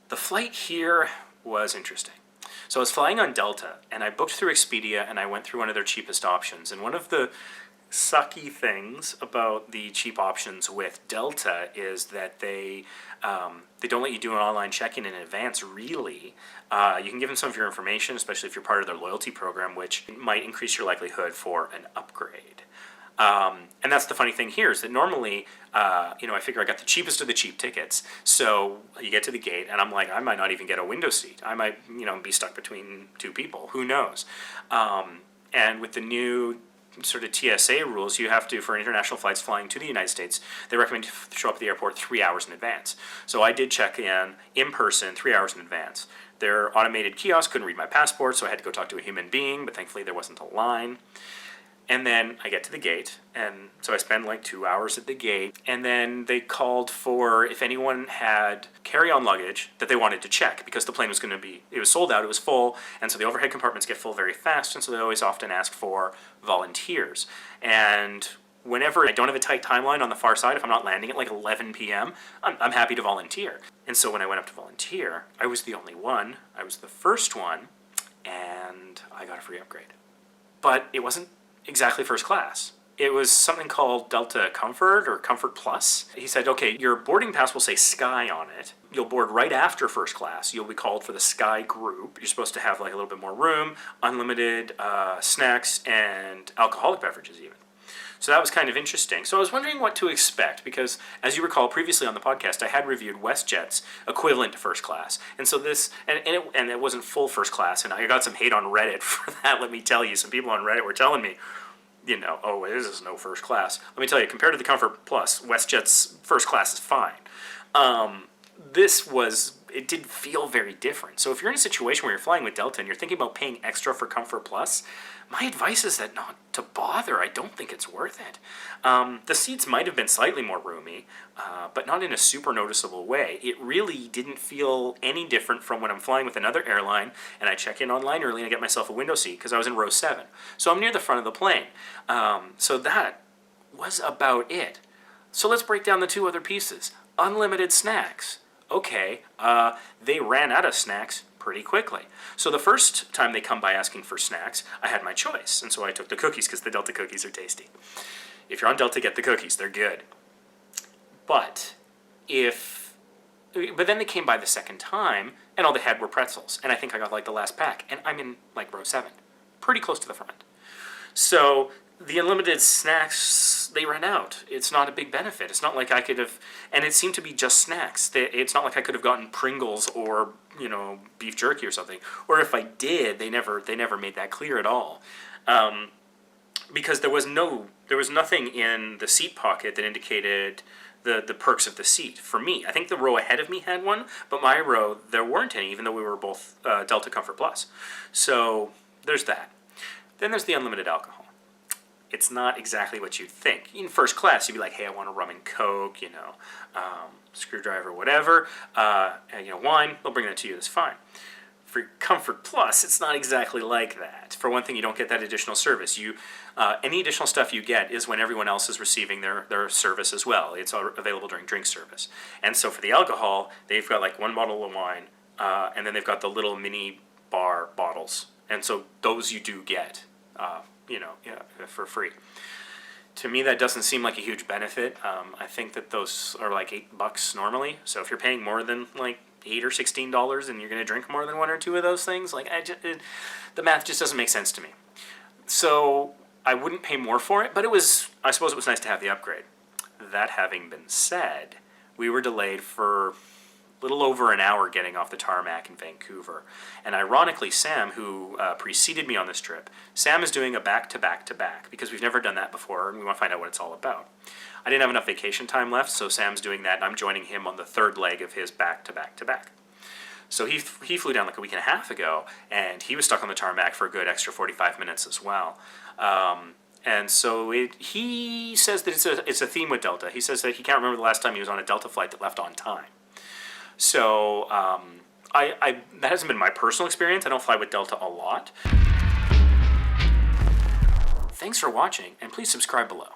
The flight here was interesting. So I was flying on Delta, and I booked through Expedia, and I went through one of their cheapest options. And one of the sucky things about the cheap options with Delta is that they don't let you do an online check-in in advance, really. You can give them some of your information, especially if you're part of their loyalty program, which might increase your likelihood for an upgrade. And that's the funny thing here is that normally, I figure I got the cheapest of the cheap tickets. So you get to the gate and I'm like, I might not even get a window seat. I might, be stuck between two people. Who knows? And with the new sort of TSA rules, you have to, for international flights flying to the United States, they recommend you show up at the airport 3 hours in advance. So I did check in person 3 hours in advance. Their automated kiosk couldn't read my passport, so I had to go talk to a human being, but thankfully there wasn't a line. And then I get to the gate, and so I spend like 2 hours at the gate, and then they called for if anyone had carry-on luggage that they wanted to check, because the plane was going to be, it was sold out, it was full, and so the overhead compartments get full very fast, and so they always often ask for volunteers. And whenever I don't have a tight timeline on the far side, if I'm not landing at like 11 p.m., I'm happy to volunteer. And so when I went up to volunteer, I was the only one, I was the first one, and I got a free upgrade. But it wasn't exactly first class. It was something called Delta Comfort or Comfort Plus. He said, okay, your boarding pass will say Sky on it. You'll board right after first class. You'll be called for the Sky group. You're supposed to have like a little bit more room, unlimited snacks, and alcoholic beverages even. So that was kind of interesting. So I was wondering what to expect because, as you recall, previously on the podcast, I had reviewed WestJet's equivalent to first class. And so this, and it wasn't full first class, and I got some hate on Reddit for that, let me tell you. Some people on Reddit were telling me, oh, this is no first class. Let me tell you, compared to the Comfort Plus, WestJet's first class is fine. It did feel very different. So if you're in a situation where you're flying with Delta and you're thinking about paying extra for Comfort Plus, my advice is that not to bother. I don't think it's worth it. The seats might have been slightly more roomy, but not in a super noticeable way. It really didn't feel any different from when I'm flying with another airline and I check in online early and I get myself a window seat because I was in row 7. So I'm near the front of the plane. So that was about it. So let's break down the two other pieces. Unlimited snacks. Okay, they ran out of snacks pretty quickly. So the first time they come by asking for snacks, I had my choice. And so I took the cookies because the Delta cookies are tasty. If you're on Delta, get the cookies. They're good. But then they came by the second time and all they had were pretzels. And I think I got like the last pack. And I'm in like row 7. Pretty close to the front. So the unlimited snacks, they ran out. It's not a big benefit. It's not like I could have, and it seemed to be just snacks. It's not like I could have gotten Pringles or, beef jerky or something. Or if I did, they never made that clear at all. Because there was nothing in the seat pocket that indicated the perks of the seat for me. I think the row ahead of me had one, but my row, there weren't any, even though we were both Delta Comfort Plus. So there's that. Then there's the unlimited alcohol. It's not exactly what you'd think. In first class, you'd be like, hey, I want a rum and Coke, screwdriver, whatever, wine, they'll bring that to you, that's fine. For Comfort Plus, it's not exactly like that. For one thing, you don't get that additional service. Any additional stuff you get is when everyone else is receiving their service as well. It's available during drink service. And so for the alcohol, they've got like one bottle of wine, and then they've got the little mini bar bottles. And so those you do get. For free. To me, that doesn't seem like a huge benefit. I think that those are like $8 normally. So if you're paying more than like $8 or $16 and you're going to drink more than one or two of those things, the math just doesn't make sense to me. So I wouldn't pay more for it, but I suppose it was nice to have the upgrade. That having been said, we were delayed for little over an hour getting off the tarmac in Vancouver. And ironically, Sam, who preceded me on this trip, Sam is doing a back-to-back-to-back because we've never done that before and we want to find out what it's all about. I didn't have enough vacation time left, so Sam's doing that and I'm joining him on the third leg of his back-to-back-to-back. So he flew down like a week and a half ago and he was stuck on the tarmac for a good extra 45 minutes as well. And so he says that it's a theme with Delta. He says that he can't remember the last time he was on a Delta flight that left on time. So that hasn't been my personal experience. I don't fly with Delta a lot. Thanks for watching, and please subscribe below.